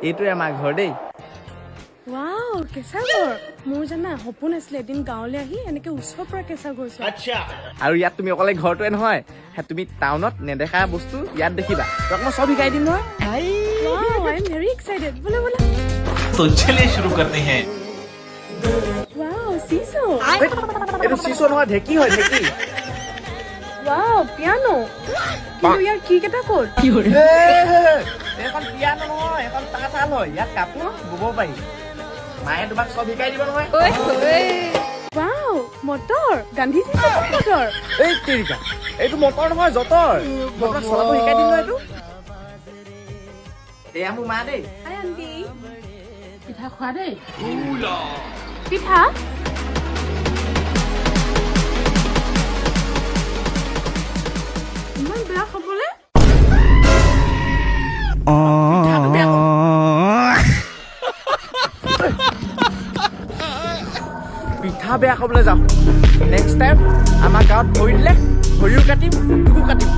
এইটোৱে আমাৰ ঘৰ দেই। ৱাও কেঁচা ঘৰ মোৰ জানা সপোন আছিলে এদিন গাঁৱলৈ আহি এনেকে ওচৰৰ পৰা কেঁচা ঘৰ চোৱা আৰু ইয়াত তুমি অকলে ঘৰটোৱে নহয়, তুমি টাউনত নেদেখা বস্তু ইয়াত দেখিবা। তোমাক মই চব শিকাই দিম নহয়। Wow I am very excited বলা বলা तो चलिए शुरू करते हैं। ৱাও চিছো এইটো চিছো নহয়, ঢেঁকী হয় ঢেঁকী। ৱাও পিয়ানো কিন্তু ইয়াৰ কি কেইটা ক'ত এইখন পিয়ানো নহয়, এখন তাঁতশাল হয়। ইয়াত কাপোৰ বব পাৰি। মায়ে তোমাক চব শিকাই দিব নহয়। ৱাও মটৰ গান্ধীজী চব মটৰ এই তেৰিকা, এইটো মটৰ নহয় যঁতৰ। মটৰ চলাব শিকাই দিম নহয় এইটো। এয়া মোৰ মা দেই। হাই আন্টি পিঠা খোৱা দেই পিঠা ইমান বেয়া খাবলে পিঠা বেয়া খাবলৈ যাম। নেক্সট টাইম আমাৰ গাঁৱত ভৰি দিলে ভৰিও কাটিম, তোকো কাটিম।